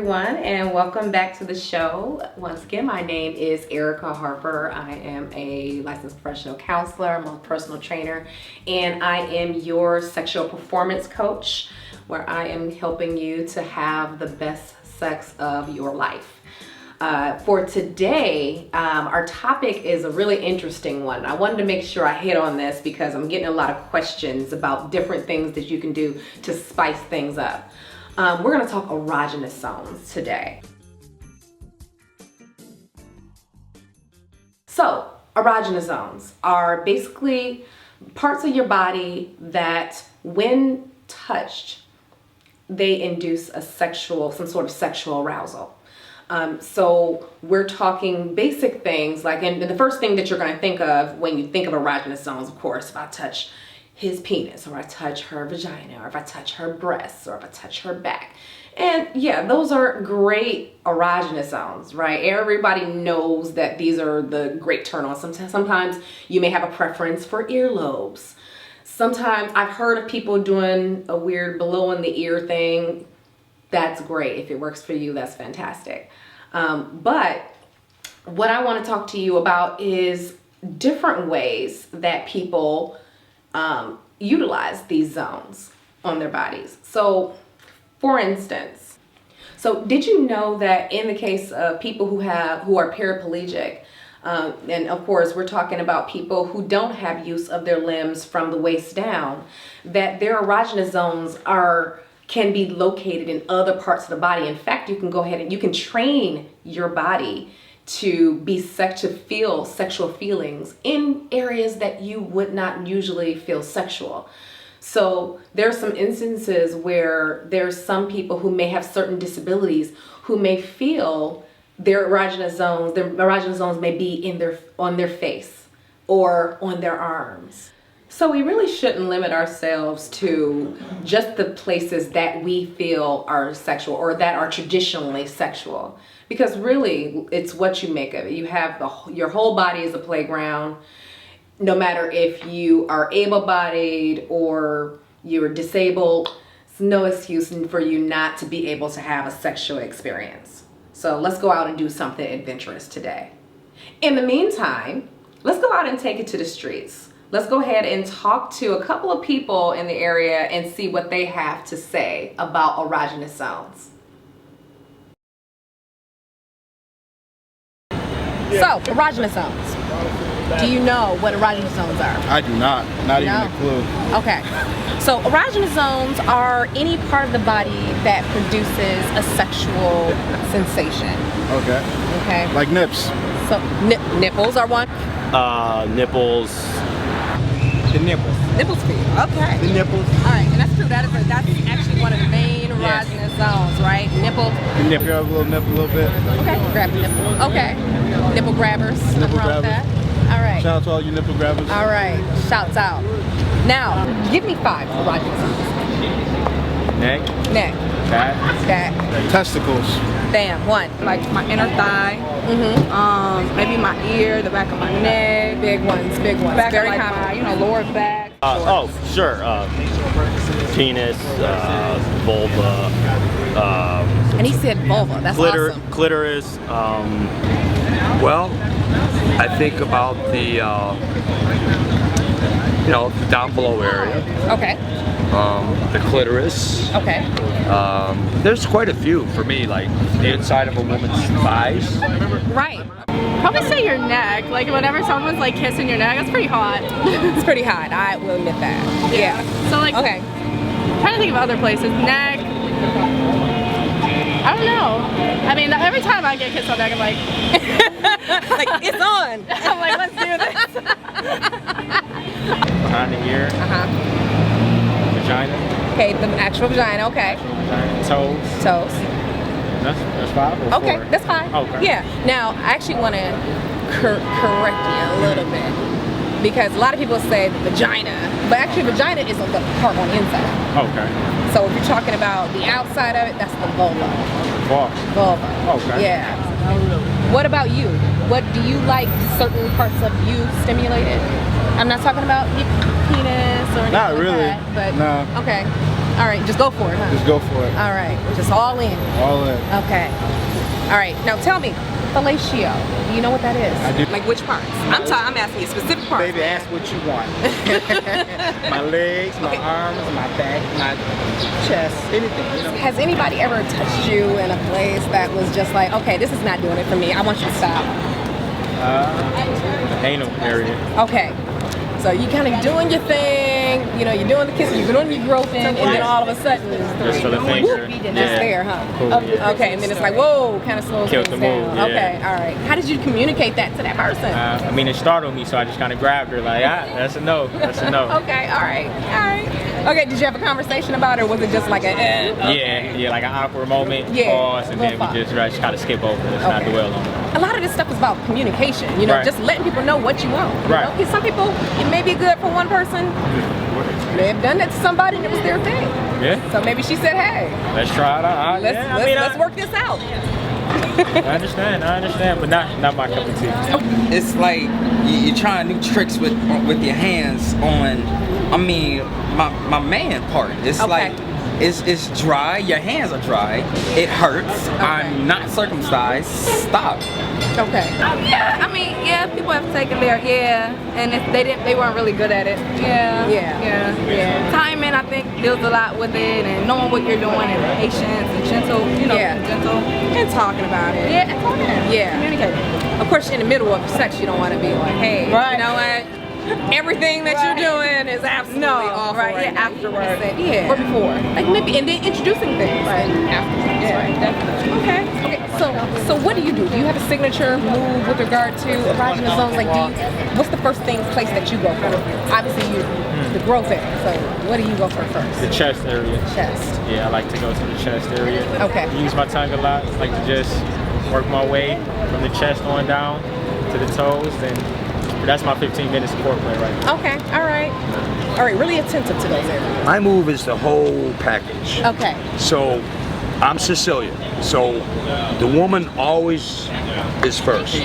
everyone, and welcome back to the show. Once again, my name is Erica Harper. I am a licensed professional counselor, I'm a personal trainer, and I am your sexual performance coach, where I am helping you to have the best sex of your life. For today, our topic is a really interesting one. I wanted to make sure I hit on this because I'm getting a lot of questions about different things that you can do to spice things up. We're going to talk erogenous zones today. So, erogenous zones are basically parts of your body that, when touched, they induce some sort of sexual arousal. So we're talking basic things like, and the first thing that you're going to think of when you think of erogenous zones, of course, if I touch his penis, or I touch her vagina, or if I touch her breasts, or if I touch her back. And yeah, those are great erogenous zones, right? Everybody knows that these are the great turn-ons. Sometimes you may have a preference for earlobes. Sometimes I've heard of people doing a weird below in the ear thing. That's great. If it works for you, that's fantastic. But what I want to talk to you about is different ways that people utilize these zones on their bodies. So, for instance, did you know that in the case of people who are paraplegic, and of course we're talking about people who don't have use of their limbs from the waist down, that their erogenous zones can be located in other parts of the body. In fact, you can go ahead and you can train your body to feel sexual feelings in areas that you would not usually feel sexual. So there's some instances where there's some people who may have certain disabilities who may feel their erogenous zones may be on their face or on their arms. So we really shouldn't limit ourselves to just the places that we feel are sexual or that are traditionally sexual. Because really, it's what you make of it. You have your whole body is a playground. No matter if you are able-bodied or you're disabled, it's no excuse for you not to be able to have a sexual experience. So let's go out and do something adventurous today. In the meantime, let's go out and take it to the streets. Let's go ahead and talk to a couple of people in the area and see what they have to say about erogenous zones. So, erogenous zones. Do you know what erogenous zones are? I do not. Not even a clue. Okay. So, erogenous zones are any part of the body that produces a sexual sensation. Okay. Okay. Like nips. So, nipples are one? Nipples. The nipples. Nipples for you. Okay. The nipples. All right, and that's true. That's actually one of the main erogenous zones, right? Nipple. The nipple. Grab a little nipple a little bit. Okay. Grab the nipple. Okay. Nipple grabbers. Nipple grabbers. All right. Shout out to all you nipple grabbers. All right. Shouts out. Now, give me 5 erogenous zones. Neck. Back. Testicles. Bam. 1. Like my inner thigh, maybe my ear, the back of my neck, Big ones. back Very of like common. my, lower back. Sure. Penis, vulva. And he said vulva. That's awesome. Clitoris. Well, I think about the down below area, Okay. the clitoris. Okay. There's quite a few for me, like the inside of a woman's thighs. Right. Probably say your neck. Like whenever someone's like kissing your neck, it's pretty hot. It's pretty hot. I will admit that. Yeah. So like, Okay. trying to think of other places. Neck. I don't know. I mean, every time I get kissed on the neck, I'm like, Like, it's on. I'm like, let's do this. Behind the ear. Vagina. Okay, the actual vagina. Okay. Toes. Toes. That's 5 or 4? Okay, that's fine. Okay. Yeah. Now, I actually want to correct you a little bit because a lot of people say the vagina, but actually vagina is the part on the inside. Okay. So if you're talking about the outside of it, that's the vulva. Vulva. Okay. Yeah. What about you? What do you like certain parts of you stimulated? I'm not talking about your penis or anything Not like really. that, but no. okay. All right, just go for it, huh? Just go for it. All right, just all in. All in. Okay. All right, now tell me, fellatio. Do you know what that is? I do. Like which parts? I'm asking you specific parts. Baby, ask what you want. My legs, my arms, my back, my chest, anything. You know? Has anybody ever touched you in a place that was just like, okay, this is not doing it for me. I want you to stop. Anal area. Okay. So you kind of doing your thing, you know, you're doing the kissing, you're doing your groping, and then all of a sudden, Just for the finger. it's there, huh? Cool, yeah. Okay, and then it's like, whoa, kind of slows Killed things the down. move, yeah. Okay, all right. How did you communicate that to that person? I mean, it startled me, so I just kind of grabbed her like, that's a no. That's a no. Okay, all right, all right. Okay, did you have a conversation about it, or was it just like a, Yeah, like an awkward moment, Yeah, pause, and then little we just kind of skip over it. Let's not Okay. dwell on it. A lot of this stuff is about communication, you know, Right. just letting people know what you want. You Right. know? 'Cause some people, it may be good for one person, may have done that to somebody and it was their thing. Yeah, So maybe she said, hey, let's try it out. let's work this out. I understand, but not my cup of tea. It's like you're trying new tricks with your hands on. I mean, my man part. It's Okay. like it's dry. Your hands are dry. It hurts. I'm not circumcised. Stop. Okay. Yeah, I mean, yeah, people have taken their and if they weren't really good at it. Yeah. Timing, I think, deals a lot with it, and knowing what you're doing, and patience, and gentle, Yeah. gentle. And talking about it. Yeah, and talking. Yeah. Communicating. Of course, in the middle of sex, you don't want to be like, hey, Right. you know what? Everything that you're doing is absolutely awful. right, yeah, now. afterwards. Yeah. Or before. Like maybe, and then introducing things. Right. Afterwards. Yeah, Right. definitely. Okay. Okay. So what do? Do you have a signature move with regard to erogenous zones? Like, what's the first place that you go for? Obviously, the growth area. So, what do you go for first? The chest area. Chest. Yeah, I like to go to the chest area. Okay. Use my tongue a lot. Like to just work my way from the chest on down to the toes. Then that's my 15 minutes of foreplay right now. Okay. All right. All right. Really attentive to those areas. My move is the whole package. Okay. So I'm Sicilian, so the woman always is first.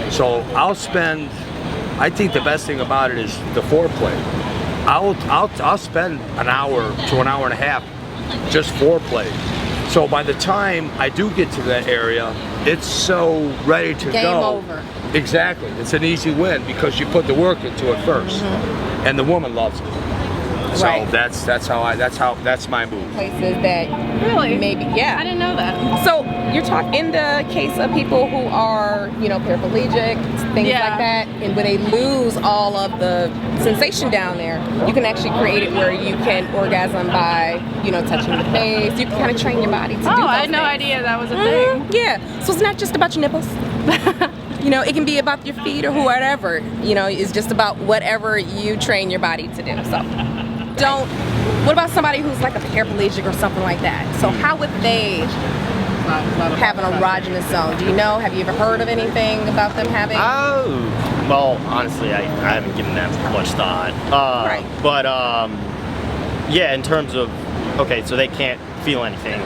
So I think the best thing about it is the foreplay. I'll spend an hour to an hour and a half just foreplay. So by the time I do get to that area, it's so ready to Game go. over. Exactly. It's an easy win because you put the work into it first, and the woman loves it. So Right. that's my move. Places that Really? maybe, yeah. I didn't know that. So you're talking in the case of people who are, you know, paraplegic, things Yeah. like that, and when they lose all of the sensation down there, you can actually create it where you can orgasm by, you know, touching the face. You can kind of train your body to do Oh, those I had no things. idea that was a thing. Yeah. So it's not just about your nipples. You know, it can be about your feet or whatever. You know, it's just about whatever you train your body to do. So what about somebody who's like a paraplegic or something like that? So how would they have an erogenous zone? Do you know? Have you ever heard of anything about them having? Oh, well, honestly, I haven't given that much thought. Right. But yeah, in terms of so they can't feel anything.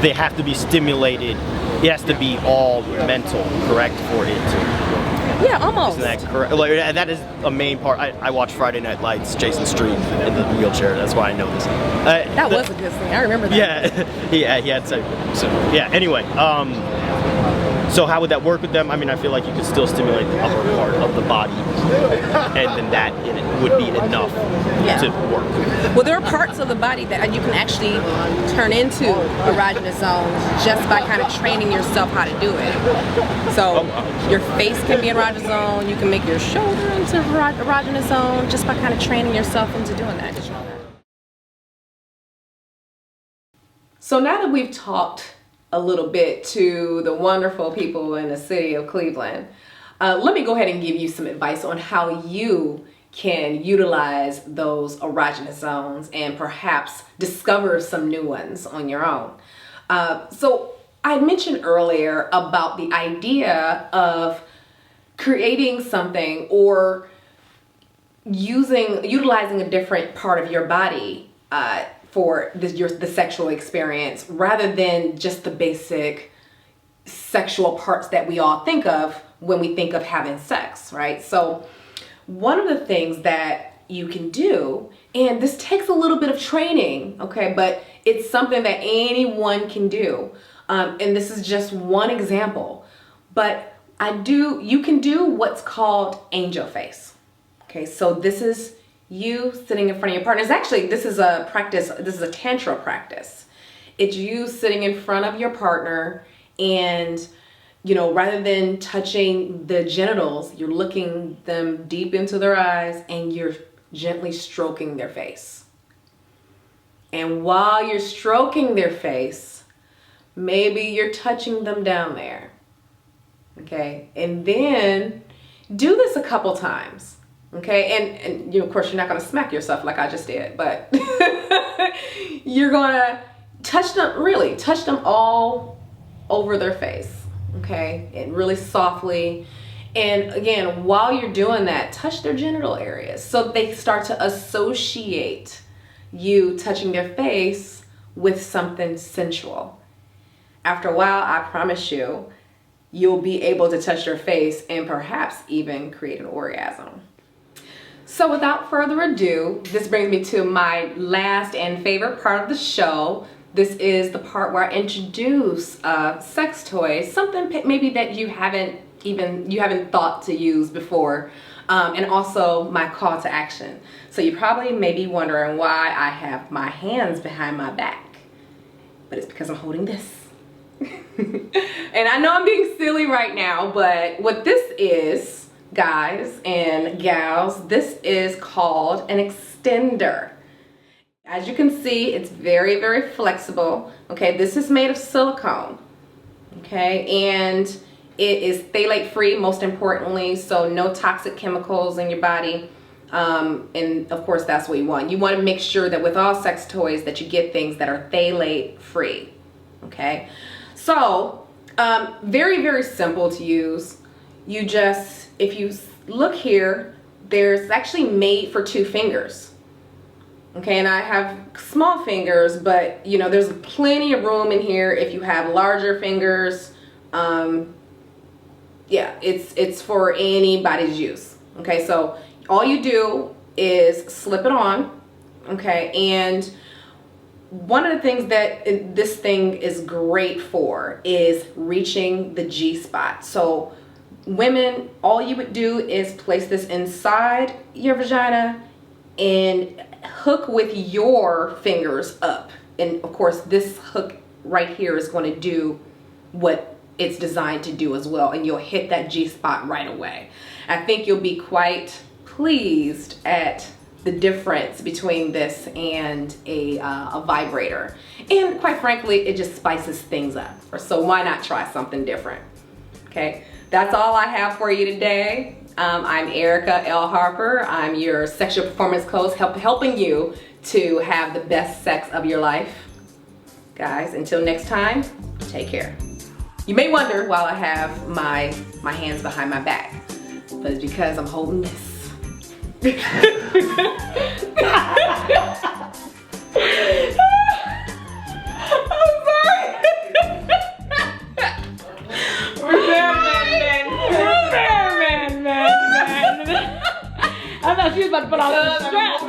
They have to be stimulated. It has to be all mental, correct, for it to. Yeah, almost. Isn't that correct? Like, that is a main part. I watch Friday Night Lights, Jason Street in the wheelchair. That's why I know this. That was a good thing. I remember that. Yeah, he had so yeah. Anyway, so how would that work with them? I mean, I feel like you could still stimulate the upper part of the body, and then that in it would be enough to work. Well, there are parts of the body that you can actually turn into erogenous zones just by kind of training yourself how to do it. So your face can be an erogenous zone. You can make your shoulder into erogenous zone just by kind of training yourself into doing that. Did you know that? So now that we've talked a little bit to the wonderful people in the city of Cleveland, let me go ahead and give you some advice on how you can utilize those erogenous zones and perhaps discover some new ones on your own. So I mentioned earlier about the idea of creating something or utilizing a different part of your body for the sexual experience rather than just the basic sexual parts that we all think of when we think of having sex, right? So one of the things that you can do, and this takes a little bit of training, okay, but it's something that anyone can do. And this is just one example, but you can do what's called angel face. Okay, so this is you sitting in front of your partner. Actually, this is a practice, this is a tantra practice. It's you sitting in front of your partner, and rather than touching the genitals, you're looking them deep into their eyes and you're gently stroking their face. And while you're stroking their face, maybe you're touching them down there. Okay, and then do this a couple times. Okay, and of course you're not gonna smack yourself like I just did, but you're gonna touch them all over their face. Okay, and really softly. And again, while you're doing that, touch their genital areas so they start to associate you touching their face with something sensual. After a while, I promise you, you'll be able to touch their face and perhaps even create an orgasm. So without further ado, this brings me to my last and favorite part of the show. This is the part where I introduce sex toys, something maybe that you haven't thought to use before, and also my call to action. So you probably may be wondering why I have my hands behind my back, but it's because I'm holding this. And I know I'm being silly right now, but what this is, guys and gals, this is called an extender. As you can see, it's very, very flexible. Okay, this is made of silicone. Okay, and it is phthalate free, most importantly, so no toxic chemicals in your body. And of course, that's what you want. You want to make sure that with all sex toys that you get things that are phthalate free. Okay, so very, very simple to use. If you look here, there's actually made for 2 fingers. Okay, and I have small fingers, but there's plenty of room in here if you have larger fingers. Yeah, it's for anybody's use. Okay, so all you do is slip it on. Okay, and one of the things that this thing is great for is reaching the G-spot. So women, all you would do is place this inside your vagina and hook with your fingers up. And of course, this hook right here is going to do what it's designed to do as well, and you'll hit that G-spot right away. I think you'll be quite pleased at the difference between this and a vibrator. And quite frankly, it just spices things up. So why not try something different? Okay, that's all I have for you today. I'm Erica L. Harper. I'm your sexual performance coach, helping you to have the best sex of your life. Guys, until next time, take care. You may wonder why I have my hands behind my back, but it's because I'm holding this. I'm sorry. Man. I thought she was about to put on some strap.